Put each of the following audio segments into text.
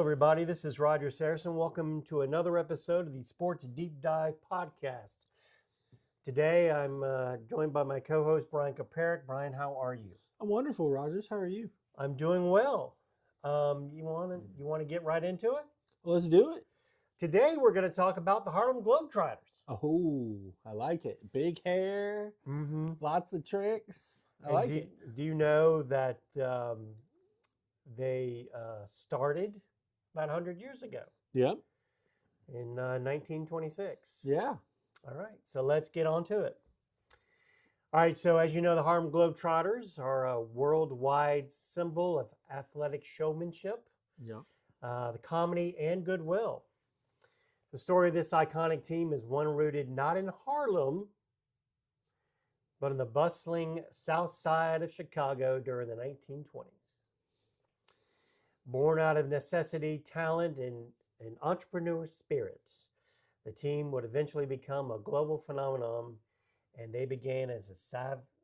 everybody. This is Roger Saracen. Welcome to another episode of the Sports Deep Dive Podcast. Today, I'm joined by my co-host, Brian Kaparick. Brian, how are you? I'm wonderful, Rogers. How are you? I'm doing well. You want to get right into it? Let's do it. Today, we're going to talk about the Harlem Globetrotters. Oh, I like it. Big hair, lots of tricks. I like it. Do you know that they started about 100 years ago? Yep. In 1926. Yeah. All right, so let's get on to it. All right, so as you know, the Harlem Globetrotters are a worldwide symbol of athletic showmanship, Yep. The comedy, and goodwill. The story of this iconic team is one rooted not in Harlem, but in the bustling south side of Chicago during the 1920s. Born out of necessity, talent, and entrepreneur spirit, the team would eventually become a global phenomenon, and they began as a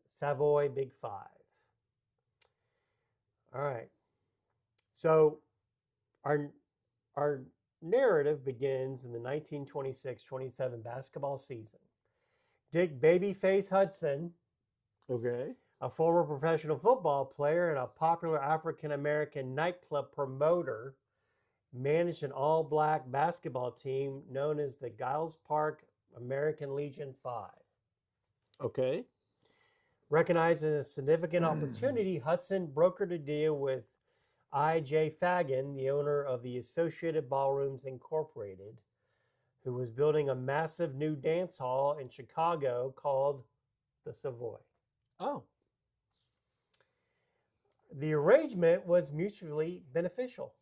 Savoy Big Five. All right. So our narrative begins in the 1926-27 basketball season. Dick Babyface Hudson, Okay. a former professional football player and a popular African-American nightclub promoter, managed an all-black basketball team known as the Giles Park American Legion 5. Okay. Recognizing a significant opportunity, Hudson brokered a deal with I.J. Fagan, the owner of the Associated Ballrooms Incorporated, who was building a massive new dance hall in Chicago called the Savoy. Oh. The arrangement was mutually beneficial.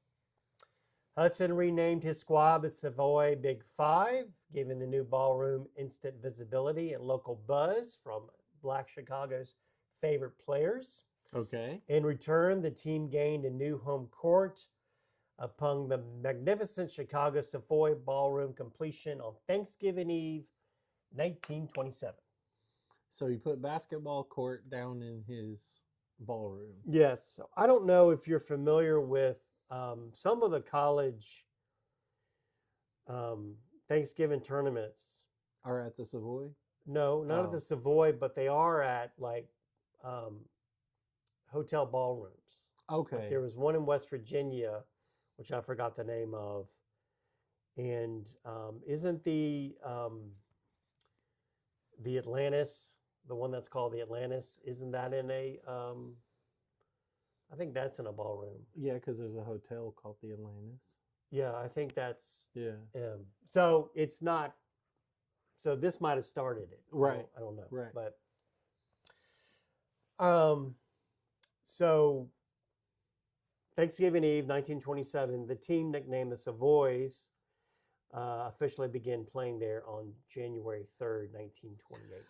Hudson renamed his squad the Savoy Big Five, giving the new ballroom instant visibility and local buzz from Black Chicago's favorite players. Okay. In return, the team gained a new home court upon the magnificent Chicago Savoy Ballroom completion on Thanksgiving Eve, 1927. So he put basketball court down in his ballroom. Yes. So I don't know if you're familiar with some of the college Thanksgiving tournaments. Are at the Savoy? No, not at the Savoy, but they are at like hotel ballrooms. Okay. Like there was one in West Virginia, which I forgot the name of. And isn't the Atlantis, the one that's called the Atlantis, isn't that in a I think that's in a ballroom. Yeah, because there's a hotel called the Atlantis. Yeah, I think that's. Yeah. So it's not. So this might have started it. Right. I don't know. Right. But. So. Thanksgiving Eve, 1927, the team nicknamed the Savoys officially began playing there on January 3rd, 1928.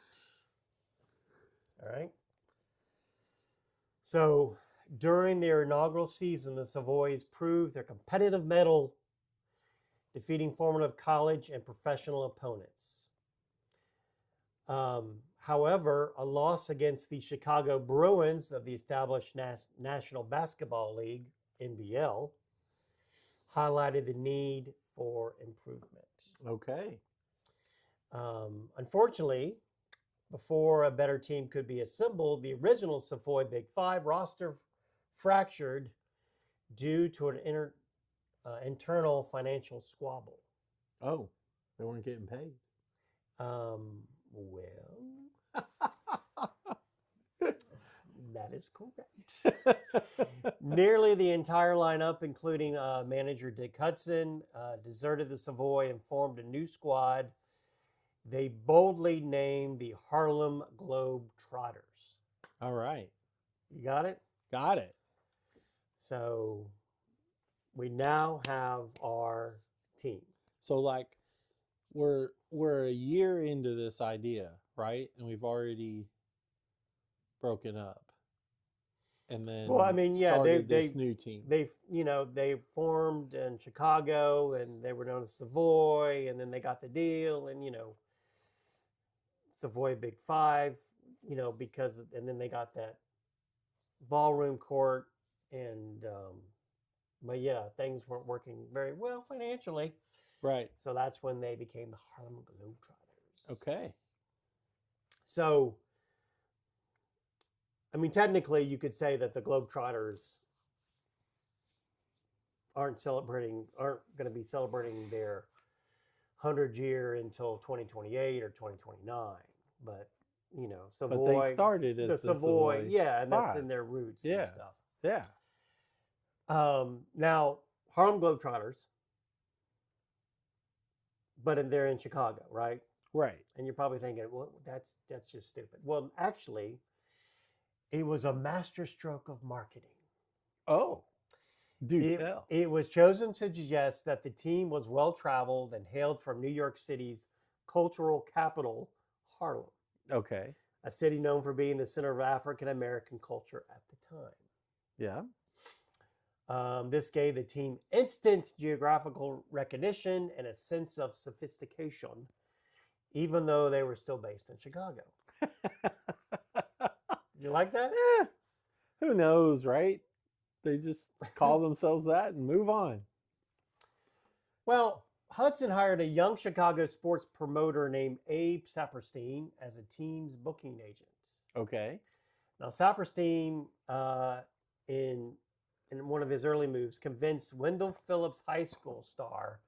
All right. So during their inaugural season, the Savoys proved their competitive mettle, defeating formative college and professional opponents. However, a loss against the Chicago Bruins of the established National Basketball League, NBL, highlighted the need for improvement. Okay. Unfortunately, before a better team could be assembled, the original Savoy Big Five roster fractured due to an internal financial squabble. Oh, they weren't getting paid. Well, that is correct. Nearly the entire lineup, including manager Dick Hudson, deserted the Savoy and formed a new squad they boldly named the Harlem Globetrotters. All right. You got it? Got it. So we now have our team. So like we're a year into this idea, right? And we've already broken up. And then this new team. They formed in Chicago and they were known as Savoy, and then they got the deal, and Savoy Big Five, and then they got that ballroom court, and But yeah, things weren't working very well financially. Right. So that's when they became the Harlem Globetrotters. Okay. So, I mean, technically, you could say that the Globetrotters aren't going to be celebrating their 100 year until 2028 or 2029. But, you know, But they Savoy, started as the Savoy yeah, and that's in Five. their roots and Yeah. stuff. Yeah. Now, Harlem Globetrotters, but they're in Chicago, right? Right. And you're probably thinking, well, that's just stupid. Well, actually, it was a masterstroke of marketing. Oh, do tell. It was chosen to suggest that the team was well traveled and hailed from New York City's cultural capital, Harlem, Okay. a city known for being the center of African American culture at the time. Yeah. This gave the team instant geographical recognition and a sense of sophistication, even though they were still based in Chicago. You like that? Who knows, right? They just call themselves that and move on. Well, Hudson hired a young Chicago sports promoter named Abe Saperstein as a team's booking agent. Okay. Now, Saperstein, in one of his early moves, convinced Wendell Phillips High School star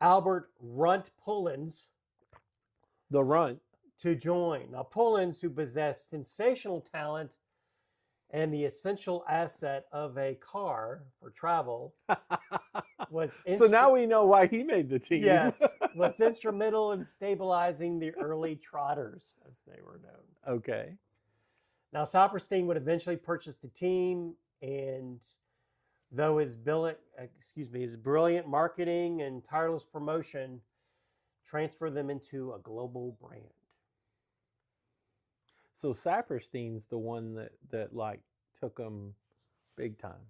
Albert Runt Pullins The Runt. to join. Now, Pullins, who possessed sensational talent and the essential asset of a car for travel, was So now we know why he made the team. Yes, was instrumental in stabilizing the early Trotters, as they were known. Okay. Now, Saperstein would eventually purchase the team, and though his brilliant marketing and tireless promotion transferred them into a global brand. So Saperstein's the one that like took them big time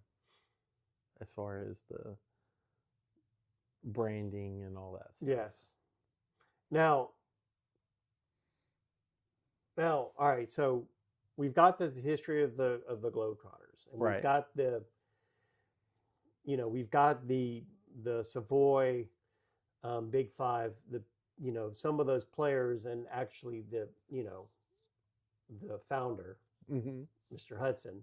as far as the branding and all that stuff. Yes. Now, all right. So we've got the history of the Globetrotters, and Right. we've got the Savoy Big Five, some of those players, and actually the founder, Mm-hmm. Mr. Hudson,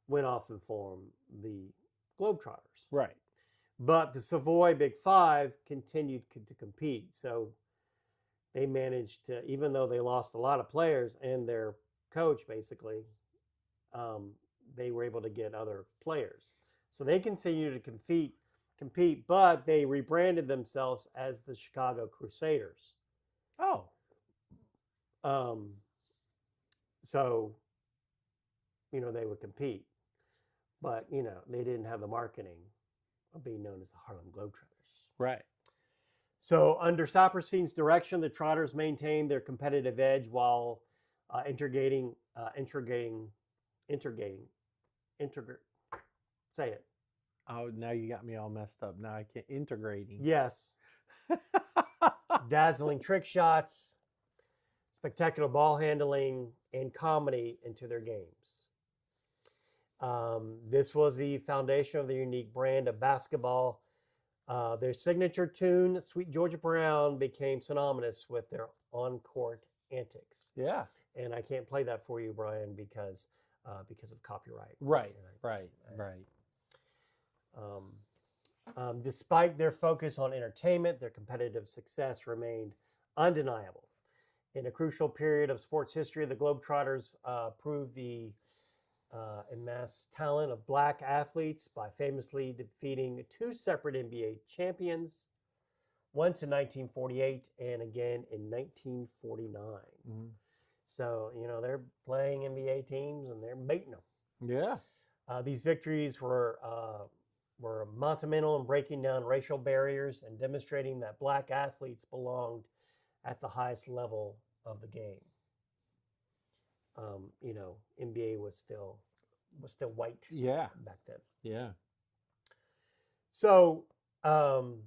went off and formed the Globetrotters. Right. But the Savoy Big Five continued to compete. So they managed to, even though they lost a lot of players and their coach, basically, they were able to get other players. So they continued to compete, but they rebranded themselves as the Chicago Crusaders. Oh. So, they would compete, but, they didn't have the marketing of being known as the Harlem Globetrotters. Right. So under Saperstein's direction, the Trotters maintained their competitive edge while integrating. Say it. Oh, now you got me all messed up. Now I can't integrating. Yes. Dazzling trick shots, spectacular ball handling, and comedy into their games. This was the foundation of the unique brand of basketball. Their signature tune, Sweet Georgia Brown, became synonymous with their on-court antics. Yeah. And I can't play that for you, Brian, because of copyright. Right. Despite their focus on entertainment, their competitive success remained undeniable. In a crucial period of sports history, the Globetrotters proved the immense talent of black athletes by famously defeating two separate NBA champions, once in 1948 and again in 1949. Mm-hmm. So, they're playing NBA teams and they're beating them. Yeah. These victories were monumental in breaking down racial barriers and demonstrating that black athletes belonged at the highest level of the game. NBA was still white. Yeah. Back then. Yeah. So, following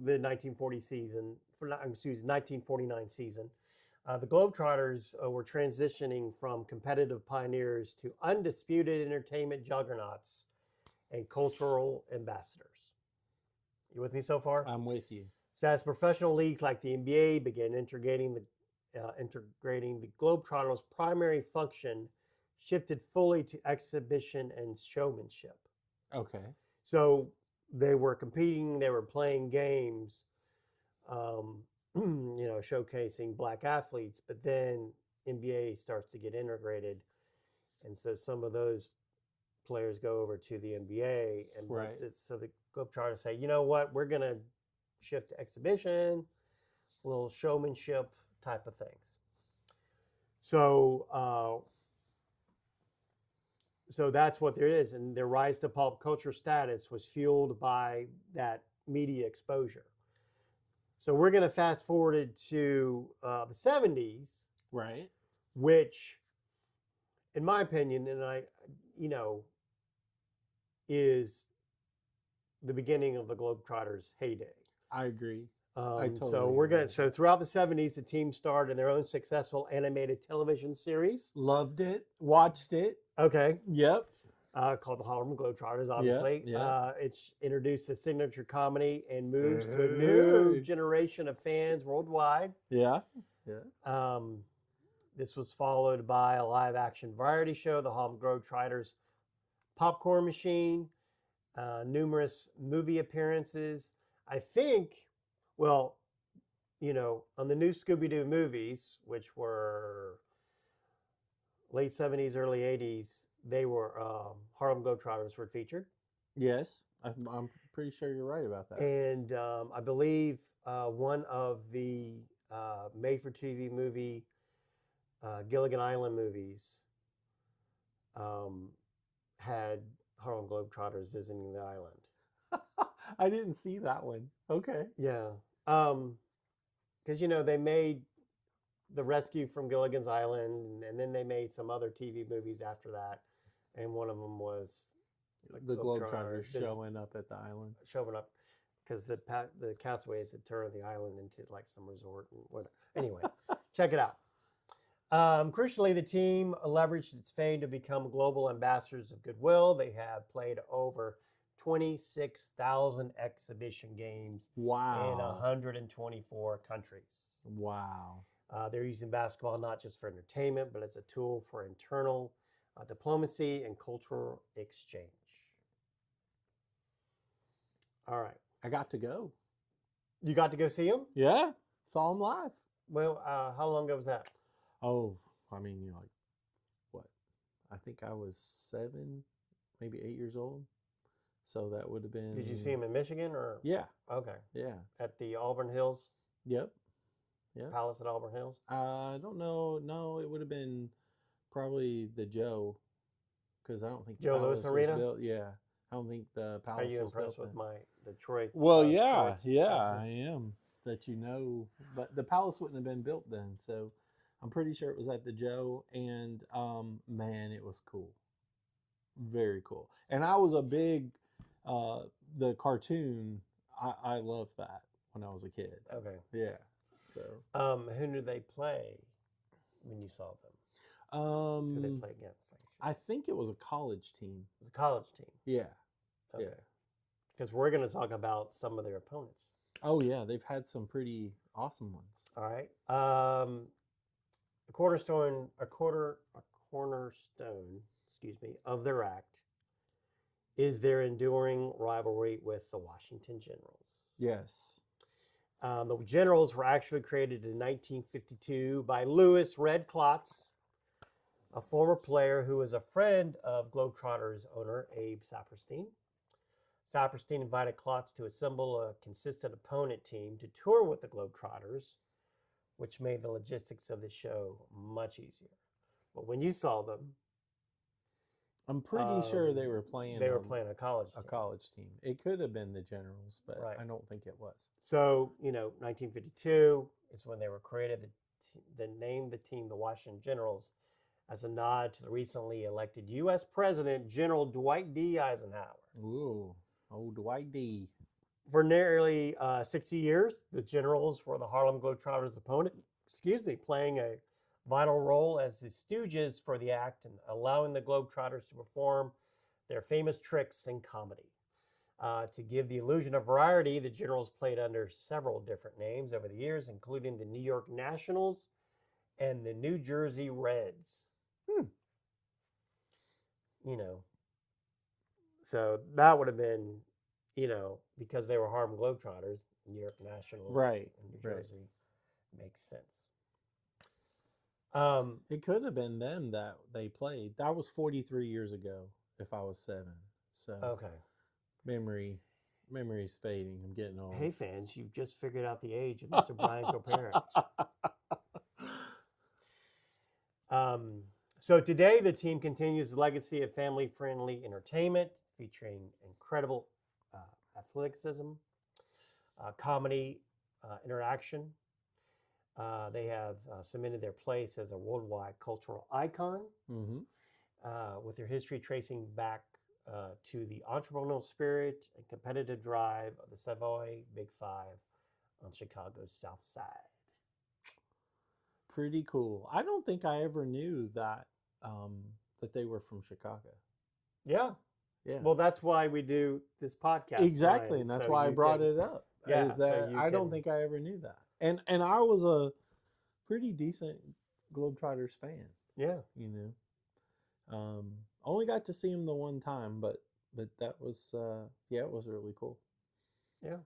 the 1949 season, the Globetrotters were transitioning from competitive pioneers to undisputed entertainment juggernauts and cultural ambassadors. You with me so far? I'm with you. So as professional leagues like the NBA began integrating the Globetrotters' primary function shifted fully to exhibition and showmanship. Okay. So they were competing, they were playing games, showcasing black athletes, but then NBA starts to get integrated. And so some of those players go over to the NBA. And Right. so the Globetrotters say, you know what, we're going to shift to exhibition, a little showmanship type of things. So that's what there is. And their rise to pop culture status was fueled by that media exposure. So we're going to fast forward to the 70s, Right. which, in my opinion, is the beginning of the Globetrotters' heyday. I agree. So throughout the 70s, the team starred in their own successful animated television series. Loved it. Watched it. Okay. Yep. Called the Harlem Globetrotters, obviously. Yeah. It's introduced the signature comedy and moves to a new generation of fans worldwide. Yeah. Yeah. This was followed by a live-action variety show, the Harlem Globetrotters Popcorn Machine, numerous movie appearances. I think, on the new Scooby-Doo movies, which were late 70s, early 80s, they were Harlem Globetrotters were featured. Yes, I'm pretty sure you're right about that. And I believe one of the made-for-TV movie Gilligan Island movies had Harlem Globetrotters visiting the island. I didn't see that one. Okay. Yeah. Because, they made The Rescue from Gilligan's Island, and then they made some other TV movies after that. And one of them was the Globetrotters showing up at the island. Showing up because the castaways had turned the island into like some resort and whatever. Anyway, check it out. Crucially, the team leveraged its fame to become global ambassadors of goodwill. They have played over 26,000 exhibition games in 124 countries. Wow. They're using basketball not just for entertainment, but as a tool for internal diplomacy and cultural exchange. All right. I got to go. You got to go see them? Yeah. Saw them live. Well, how long ago was that? Oh, I mean, like, what? I think I was 7, maybe 8 years old. So that would have been... Did you see him in Michigan or? Yeah. Okay. Yeah. At the Auburn Hills? Yep. Yeah. Palace at Auburn Hills? I don't know. No, it would have been probably the Joe, because I don't think Joe Louis Arena? was built. Yeah. I don't think the Palace was built. Are you impressed with my Detroit? Well, yeah, I am. That but the Palace wouldn't have been built then, so I'm pretty sure it was at the Joe, and man, it was cool. Very cool. And I was a big the cartoon. I loved that when I was a kid. Okay. Yeah. So who did they play when you saw them? Who did they play against? I think it was a college team. It was a college team. Yeah. Okay. Yeah. Because we're going to talk about some of their opponents. Oh yeah, they've had some pretty awesome ones. All right. A cornerstone, of their act is their enduring rivalry with the Washington Generals. Yes. The Generals were actually created in 1952 by Louis Red Klotz, a former player who was a friend of Globetrotters owner Abe Saperstein. Saperstein invited Klotz to assemble a consistent opponent team to tour with the Globetrotters, which made the logistics of the show much easier. But when you saw them, I'm pretty sure they were playing. They were playing a college team. A college team. It could have been the Generals, but right. I don't think it was. So 1952 is when they were created. They named the team the Washington Generals as a nod to the recently elected U.S. President General Dwight D. Eisenhower. Ooh, old Dwight D. For nearly 60 years, the Generals were the Harlem Globetrotters' opponent. Playing a vital role as the stooges for the act and allowing the Globetrotters to perform their famous tricks and comedy. To give the illusion of variety, the Generals played under several different names over the years, including the New York Nationals and the New Jersey Reds. Hmm. You know, so that would have been, because they were Harlem Globetrotters, New York Nationals, Right, and New right. Jersey makes sense. Um, It could have been them that they played. That was 43 years ago. If I was 7, so okay. memory's fading. I'm getting old. Hey, fans, you've just figured out the age of Mr. Brian Koperick. So today, the team continues the legacy of family-friendly entertainment, featuring incredible athleticism, comedy, interaction. They have cemented their place as a worldwide cultural icon, Mm-hmm. with their history tracing back to the entrepreneurial spirit and competitive drive of the Savoy Big Five on Chicago's South Side. Pretty cool. I don't think I ever knew that they were from Chicago. Yeah. Yeah. Well, that's why we do this podcast. Exactly, Brian, and that's so why I you brought can- it up. Yeah, Is so that you I don't can- think I ever knew that. And I was a pretty decent Globetrotters fan, Yeah. you know. Only got to see him the one time, but that was it was really cool. Yeah.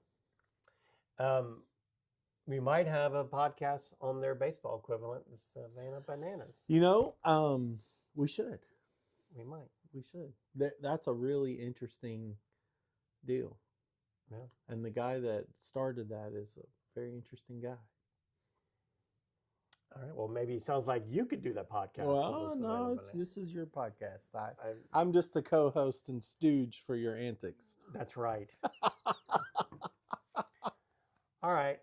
We might have a podcast on their baseball equivalent, the Savannah Bananas. You know, we should. We might. We should. That's a really interesting deal. Yeah. And the guy that started that is a very interesting guy. All right. Well, maybe it sounds like you could do that podcast. Well, no, this is your podcast. I'm just the co-host and stooge for your antics. That's right. All right.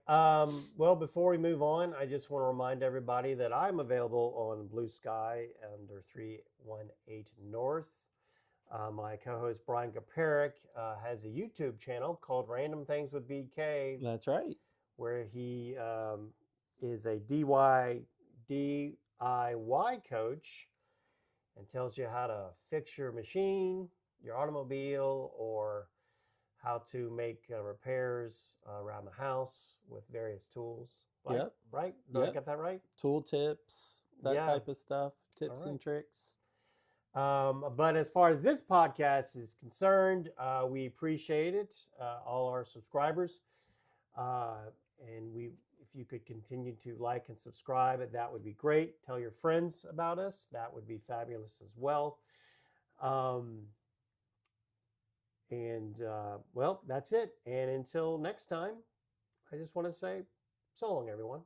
Well, before we move on, I just want to remind everybody that I'm available on Blue Sky under 318 North. My co-host Brian Koperick has a YouTube channel called Random Things with BK, That's right. where he is a DIY coach and tells you how to fix your machine, your automobile, or how to make repairs around the house with various tools. Yep. Right? Did I get that right? Tool tips, that type of stuff, tips and tricks. But as far as this podcast is concerned, we appreciate it, all our subscribers. And if you could continue to like and subscribe, that would be great. Tell your friends about us. That would be fabulous as well. Well, that's it. And until next time, I just want to say so long, everyone.